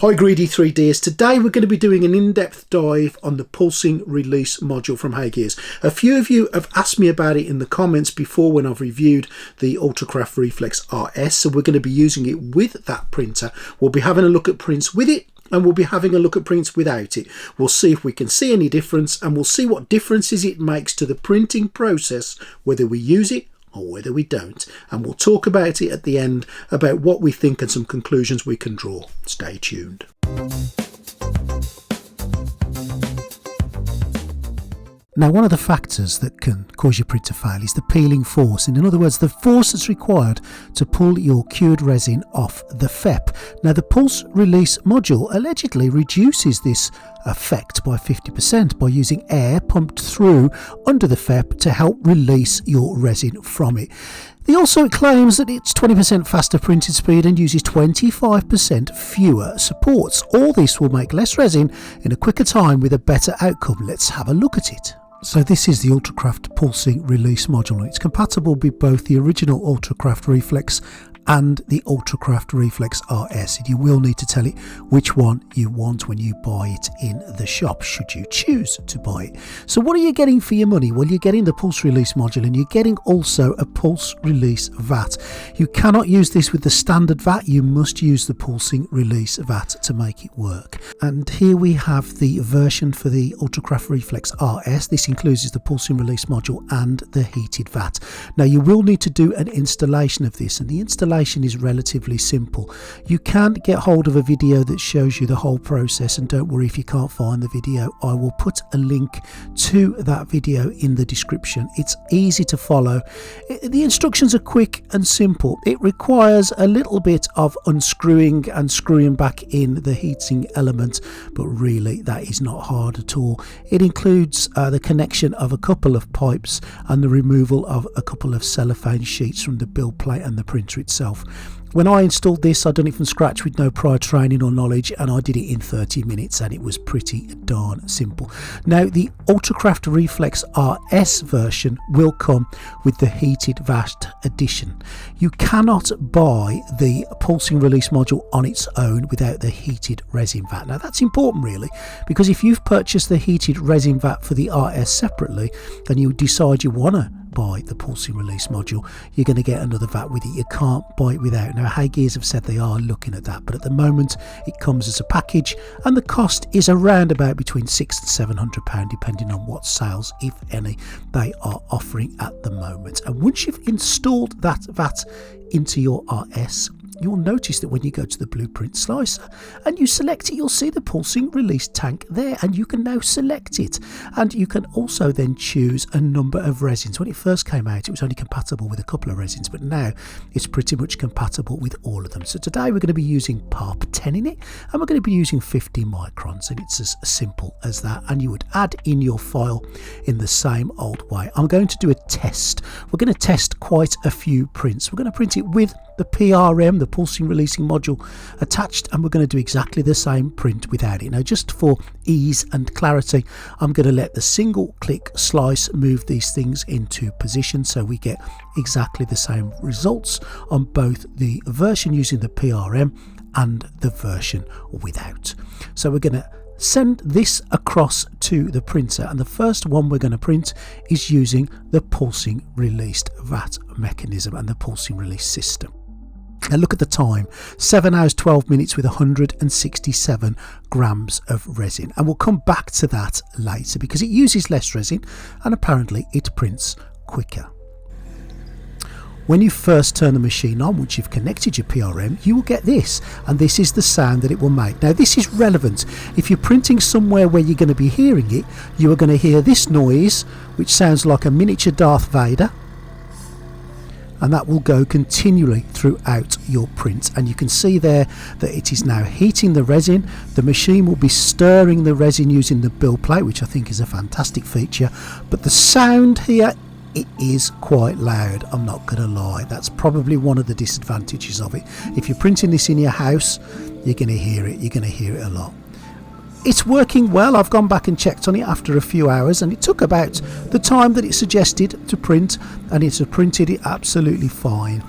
Hi greedy 3Ders, today we're going to be doing an in-depth dive on the Pulsing Release Module from HeyGears. A few of you have asked me about it in the comments before when I've reviewed the Ultracraft Reflex RS, so we're going to be using it with that printer. We'll be having a look at prints with it and we'll be having a look at prints without it. We'll see if we can see any difference and we'll see what differences it makes to the printing process, whether we use it or whether we don't, and we'll talk about it at the end, about what we think and some conclusions we can draw. Stay tuned. Now, one of the factors that can cause your print to fail is the peeling force, and in other words the force that's required to pull your cured resin off the FEP. Now, the Pulse Release Module allegedly reduces this effect by 50% by using air pumped through under the FEP to help release your resin from it. Also, it claims that it's 20% faster printing speed and uses 25% fewer supports. All this will make less resin in a quicker time with a better outcome. Let's have a look at it. So this is the Ultracraft Pulsing Release Module. It's compatible with both the original Ultracraft Reflex and the Ultracraft Reflex RS. And you will need to tell it which one you want when you buy it in the shop, should you choose to buy it. So what are you getting for your money? Well, you're getting the Pulse Release Module and you're getting also a Pulse Release VAT. You cannot use this with the standard VAT. You must use the Pulsing Release VAT to make it work. And here we have the version for the Ultracraft Reflex RS. This includes the Pulsing Release Module and the heated VAT. Now, you will need to do an installation of this, and the installation is relatively simple. You can get hold of a video that shows you the whole process, and don't worry if you can't find the video. I will put a link to that video in the description. It's easy to follow. The instructions are quick and simple. It requires a little bit of unscrewing and screwing back in the heating element, but really that is not hard at all. It includes the connection of a couple of pipes and the removal of a couple of cellophane sheets from the build plate and the printer itself. When I installed this, I'd done it from scratch with no prior training or knowledge, and I did it in 30 minutes and it was pretty darn simple. Now, the Ultracraft Reflex RS version will come with the heated VAT edition. You cannot buy the Pulsing Release Module on its own without the heated resin VAT. Now, that's important really, because if you've purchased the heated resin VAT for the RS separately and you decide you want to buy the Pulsing Release Module, you're going to get another VAT with it. You can't buy it without. Now, HeyGears have said they are looking at that, but at the moment it comes as a package and the cost is around about between £600 and £700 depending on what sales, if any, they are offering at the moment. And once you've installed that VAT into your RS, you'll notice that when you go to the blueprint slicer and you select it, you'll see the pulsing release tank there, and you can now select it. And you can also then choose a number of resins. When it first came out, it was only compatible with a couple of resins, but now it's pretty much compatible with all of them. So today we're going to be using PARP 10 in it, and we're going to be using 50 microns, and it's as simple as that. And you would add in your file in the same old way. I'm going to do a test. We're going to test quite a few prints. We're going to print it with the PRM, the Pulsing Releasing Module, attached, and we're going to do exactly the same print without it. Now, just for ease and clarity, I'm going to let the single click slice move these things into position so we get exactly the same results on both the version using the PRM and the version without. So we're going to send this across to the printer, and the first one we're going to print is using the Pulsing Released VAT mechanism and the Pulsing Release system. Now look at the time, 7 hours 12 minutes with 167 grams of resin, and we'll come back to that later because it uses less resin and apparently it prints quicker. When you first turn the machine on, once you've connected your PRM, you will get this, and this is the sound that it will make. Now, this is relevant. If you're printing somewhere where you're going to be hearing it, you are going to hear this noise, which sounds like a miniature Darth Vader, and that will go continually throughout your print. And you can see there that it is now heating the resin. The machine will be stirring the resin using the build plate, which I think is a fantastic feature, but the sound here, it is quite loud, I'm not going to lie. That's probably one of the disadvantages of it. If you're printing this in your house, you're going to hear it. You're going to hear it a lot. It's working well. I've gone back and checked on it after a few hours, and it took about the time that it suggested to print, and it's printed it absolutely fine.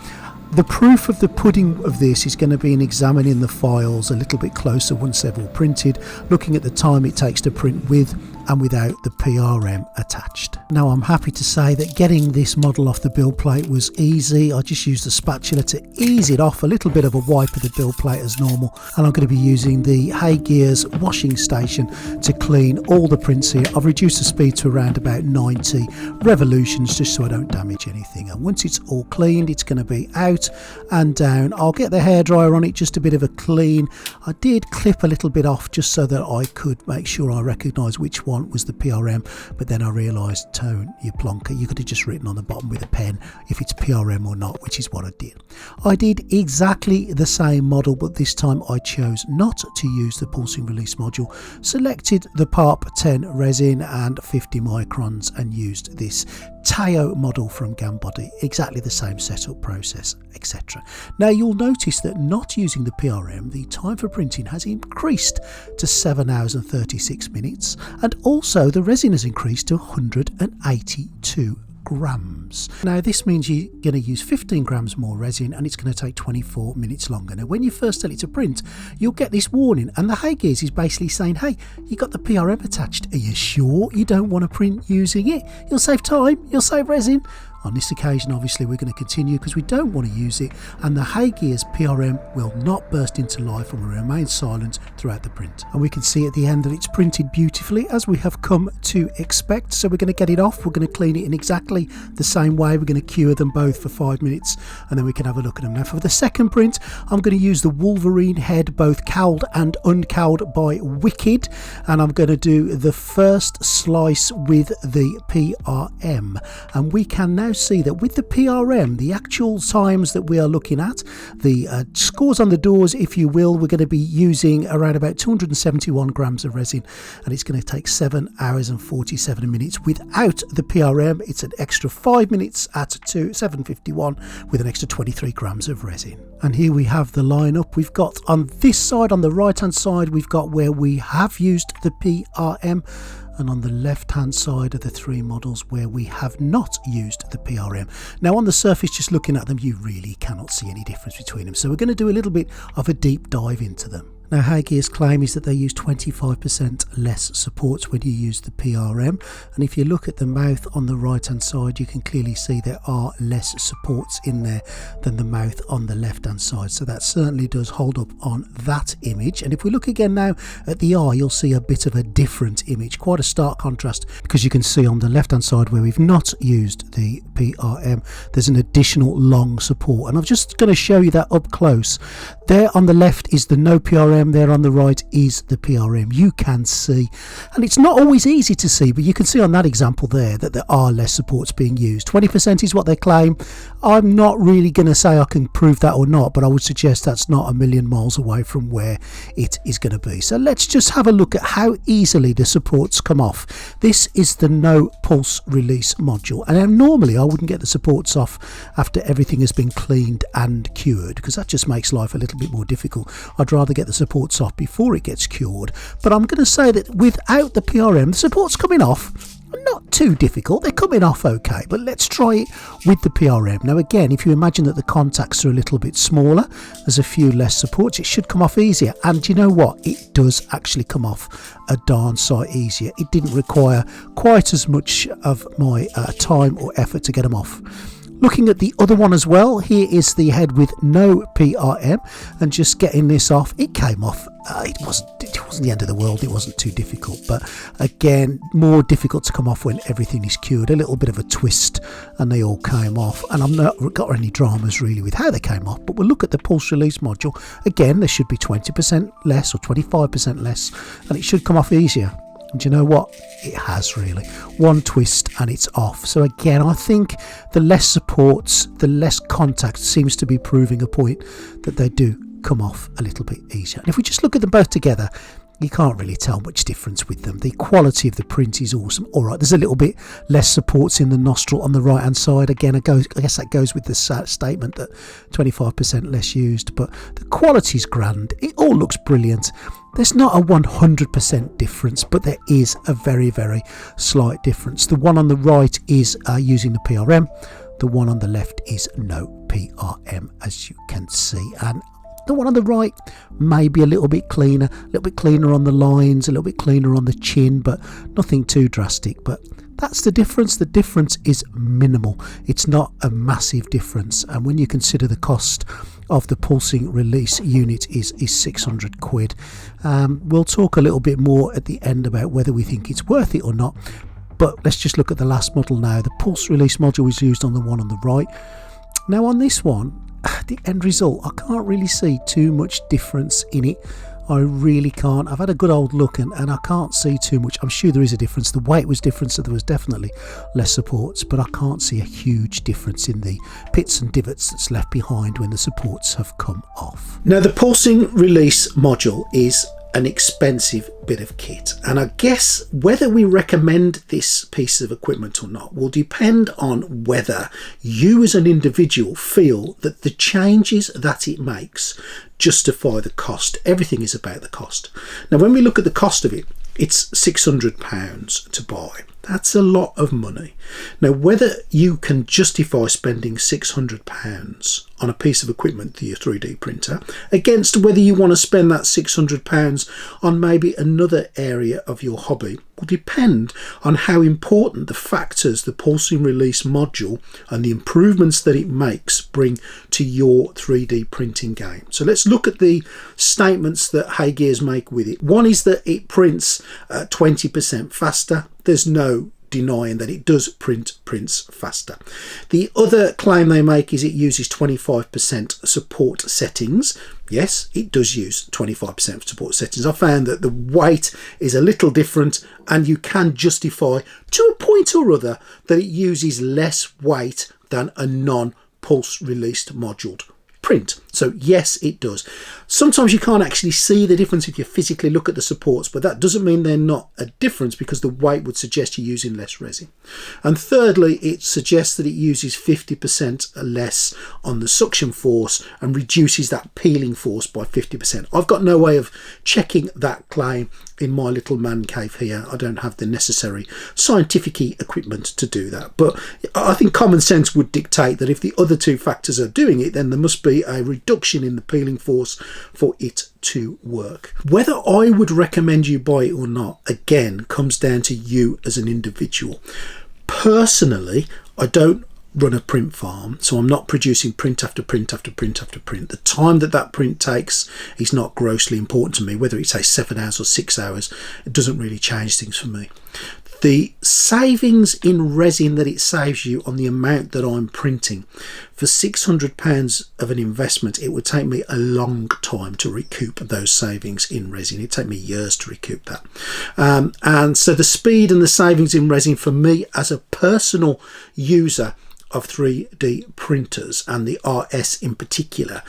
The proof of the pudding of this is going to be in examining the files a little bit closer once they've all printed, looking at the time it takes to print with and without the PRM attached. Now I'm happy to say that getting this model off the build plate was easy. I just used the spatula to ease it off, a little bit of a wipe of the build plate as normal, and I'm going to be using the HeyGears washing station to clean all the prints here. I've reduced the speed to around about 90 revolutions just so I don't damage anything, and once it's all cleaned it's going to be out and down. I'll get the hairdryer on it, just a bit of a clean. I did clip a little bit off just so that I could make sure I recognise which one was the PRM, but then I realised, Tone, you plonker, you could have just written on the bottom with a pen if it's PRM or not, which is what I did. I did exactly the same model, but this time I chose not to use the pulsing release module, selected the PARP 10 resin and 50 microns and used this Tayo model from Gambody. Exactly the same setup process, etc. Now you'll notice that not using the PRM, the time for printing has increased to 7 hours and 36 minutes, and also the resin has increased to 182 grams. Now this means you're going to use 15 grams more resin and it's going to take 24 minutes longer. Now when you first tell it to print, you'll get this warning, and the HeyGears is basically saying, hey, you got the PRM attached, are you sure you don't want to print using it? You'll save time, you'll save resin. On this occasion, obviously, we're going to continue because we don't want to use it, and the HeyGears PRM will not burst into life and will remain silent throughout the print. And we can see at the end that it's printed beautifully, as we have come to expect. So we're going to get it off, we're going to clean it in exactly the same way, we're going to cure them both for 5 minutes, and then we can have a look at them. Now for the second print, I'm going to use the Wolverine head, both cowled and uncowled by Wicked, and I'm going to do the first slice with the PRM, and we can now see that with the PRM, the actual times that we are looking at, the scores on the doors, if you will, we're going to be using around about 271 grams of resin, and it's going to take 7 hours and 47 minutes. Without the PRM, it's an extra 5 minutes at 751 with an extra 23 grams of resin. And here we have the lineup. We've got on this side, on the right hand side, we've got where we have used the PRM, and on the left hand side of the three models where we have not used the PRM. Now on the surface, just looking at them, you really cannot see any difference between them, so we're going to do a little bit of a deep dive into them. Now HeyGears' claim is that they use 25% less supports when you use the PRM, and if you look at the mouth on the right hand side, you can clearly see there are less supports in there than the mouth on the left hand side, so that certainly does hold up on that image. And if we look again now at the eye, you'll see a bit of a different image, quite a stark contrast, because you can see on the left hand side where we've not used the PRM, there's an additional long support, and I'm just going to show you that up close. There on the left is the no PRM, there on the right is the PRM. You can see, and it's not always easy to see, but you can see on that example there that there are less supports being used. 20% is what they claim. I'm not really going to say I can prove that or not, but I would suggest that's not a million miles away from where it is going to be. So let's just have a look at how easily the supports come off. This is the no pulse release module, and normally I wouldn't get the supports off after everything has been cleaned and cured, because that just makes life a little bit more difficult. I'd rather get the supports off before it gets cured, but I'm going to say that without the PRM, the supports coming off not too difficult, they're coming off okay, but let's try it with the PRM. Now again, if you imagine that the contacts are a little bit smaller, there's a few less supports, it should come off easier, and you know what, it does actually come off a darn sight easier. It didn't require quite as much of my time or effort to get them off. Looking at the other one as well, here is the head with no PRM, and just getting this off, it came off. It wasn't the end of the world, it wasn't too difficult, but again, more difficult to come off when everything is cured. A little bit of a twist and they all came off, and I've not got any dramas really with how they came off, but we'll look at the pulse release module. Again, there should be 20% less or 25% less, and it should come off easier. And you know what? It has really. One twist and it's off. So again, I think the less supports, the less contact seems to be proving a point that they do come off a little bit easier. And if we just look at them both together, you can't really tell much difference with them. The quality of the print is awesome. All right, there's a little bit less supports in the nostril on the right hand side. Again, I guess that goes with the statement that 25% less used, but the quality's grand. It all looks brilliant. There's not a 100% difference, but there is a very, very slight difference. The one on the right is using the PRM. The one on the left is no PRM, as you can see, and the one on the right may be a little bit cleaner on the lines, a little bit cleaner on the chin, but nothing too drastic. But that's the difference. The difference is minimal. It's not a massive difference, and when you consider the cost of the pulsing release unit is 600 quid. We'll talk a little bit more at the end about whether we think it's worth it or not, but let's just look at the last model now. The pulse release module is used on the one on the right. Now on this one, the end result, I can't really see too much difference in it. I really can't. I've had a good old look and I can't see too much. I'm sure there is a difference. The weight was different, so there was definitely less supports, but I can't see a huge difference in the pits and divots that's left behind when the supports have come off. Now the pulsing release module is an expensive bit of kit, and I guess whether we recommend this piece of equipment or not will depend on whether you as an individual feel that the changes that it makes justify the cost. Everything is about the cost. Now when we look at the cost of it, it's £600 to buy. That's a lot of money. Now whether you can justify spending £600 on a piece of equipment for your 3D printer against whether you want to spend that £600 on maybe another area of your hobby will depend on how important the factors the pulsing release module and the improvements that it makes bring to your 3D printing game. So let's look at the statements that HeyGears make with it. One is that it prints 20% faster. There's no denying that it does prints faster. The other claim they make is it uses 25% support settings. Yes, it does use 25% support settings. I found that the weight is a little different, and you can justify to a point or other that it uses less weight than a non-pulse released moduled print. So yes, it does. Sometimes you can't actually see the difference if you physically look at the supports, but that doesn't mean they're not a difference, because the weight would suggest you're using less resin. And thirdly, it suggests that it uses 50% less on the suction force and reduces that peeling force by 50%. I've got no way of checking that claim in my little man cave here. I don't have the necessary scientific equipment to do that, but I think common sense would dictate that if the other two factors are doing it, then there must be a reduction in the peeling force for it to work. Whether I would recommend you buy it or not, again, comes down to you as an individual. Personally, I don't run a print farm, so I'm not producing print after print after print after print. The time that print takes is not grossly important to me. Whether it takes 7 hours or 6 hours, it doesn't really change things for me. The savings in resin that it saves you on the amount that I'm printing, for £600 of an investment, it would take me a long time to recoup those savings in resin. It'd take me years to recoup that. And so the speed and the savings in resin for me as a personal user of 3D printers, and the RS in particular,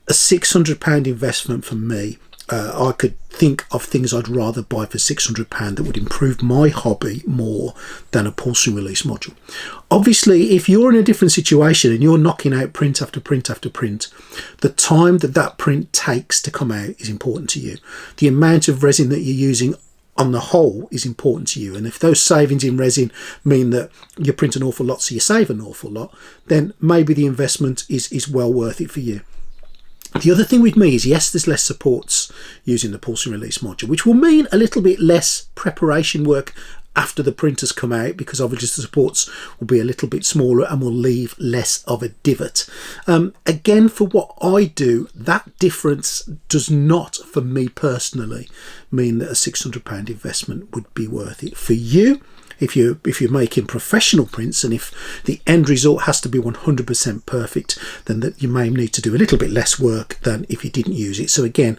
a £600 investment for me. I could think of things I'd rather buy for £600 that would improve my hobby more than a pulsing release module. Obviously, if you're in a different situation and you're knocking out print after print after print, the time that print takes to come out is important to you. The amount of resin that you're using on the whole is important to you, and if those savings in resin mean that you print an awful lot so you save an awful lot, then maybe the investment is well worth it for you. The other thing with me is, yes, there's less supports using the pulsing release module, which will mean a little bit less preparation work after the printers come out, because obviously the supports will be a little bit smaller and will leave less of a divot. Again, for what I do, that difference does not, for me personally, mean that a £600 investment would be worth it. For you, if you're making professional prints, and if the end result has to be 100% perfect, then that you may need to do a little bit less work than if you didn't use it. So again,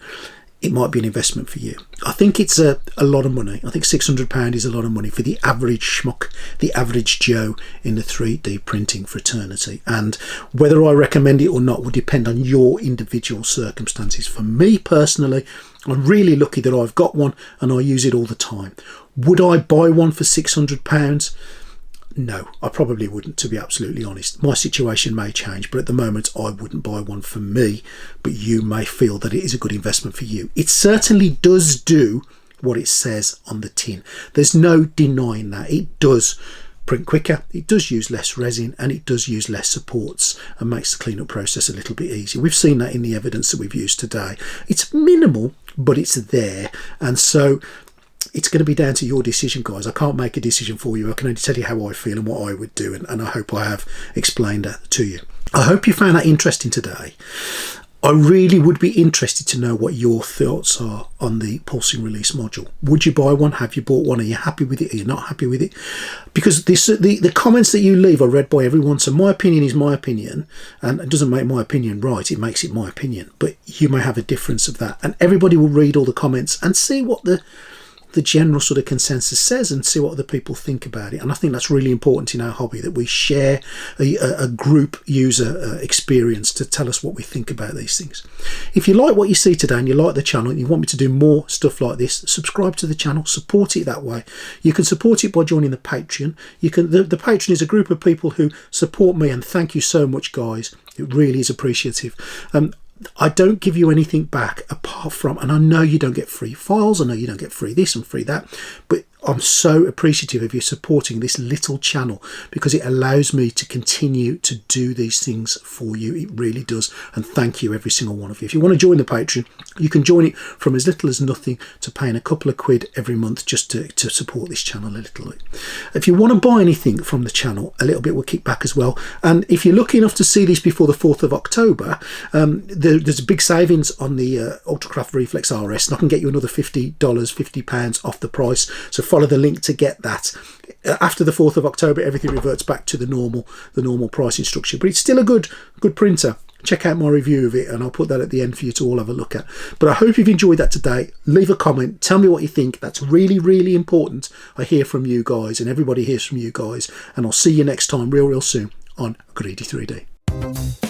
it might be an investment for you. I think it's a lot of money. I think £600 is a lot of money for the average schmuck, the average Joe in the 3D printing fraternity. And whether I recommend it or not will depend on your individual circumstances. For me personally, I'm really lucky that I've got one and I use it all the time. Would I buy one for £600? No, I probably wouldn't, to be absolutely honest. My situation may change, but at the moment I wouldn't buy one for me, but you may feel that it is a good investment for you. It certainly does do what it says on the tin. There's no denying that. It does print quicker, it does use less resin, and it does use less supports and makes the cleanup process a little bit easier. We've seen that in the evidence that we've used today. It's minimal, but it's there, and so it's going to be down to your decision, guys. I can't make a decision for you. I can only tell you how I feel and what I would do, and I hope I have explained that to you. I hope you found that interesting today. I really would be interested to know what your thoughts are on the pulsing release module. Would you buy one? Have you bought one? Are you happy with it? Are you not happy with it? Because the comments that you leave are read by everyone, so my opinion is my opinion, and it doesn't make my opinion right, it makes it my opinion. But you may have a difference of that, and everybody will read all the comments and see what the general sort of consensus says and see what other people think about it. And I think that's really important in our hobby, that we share a group user experience to tell us what we think about these things. If you like what you see today and you like the channel and you want me to do more stuff like this, subscribe to the channel, support it that way. You can support it by joining the Patreon. You can the Patreon is a group of people who support me, and thank you so much, guys. It really is appreciative. I don't give you anything back apart from, and I know you don't get free files, I know you don't get free this and free that, but I'm so appreciative of you supporting this little channel, because it allows me to continue to do these things for you. It really does. And thank you, every single one of you. If you want to join the Patreon, you can join it from as little as nothing to paying a couple of quid every month just to support this channel a little bit. If you want to buy anything from the channel, a little bit will kick back as well. And if you're lucky enough to see this before the 4th of October, there's a big savings on the Ultracraft Reflex RS, and I can get you another $50, £50 off the price. So follow the link to get that. After the 4th of October, everything reverts back to the normal pricing structure, but it's still a good printer. Check out my review of it, and I'll put that at the end for you to all have a look at. But I hope you've enjoyed that today. Leave a comment, tell me what you think. That's really, really important. I hear from you guys, and everybody hears from you guys, and I'll see you next time real soon on Greedy 3D.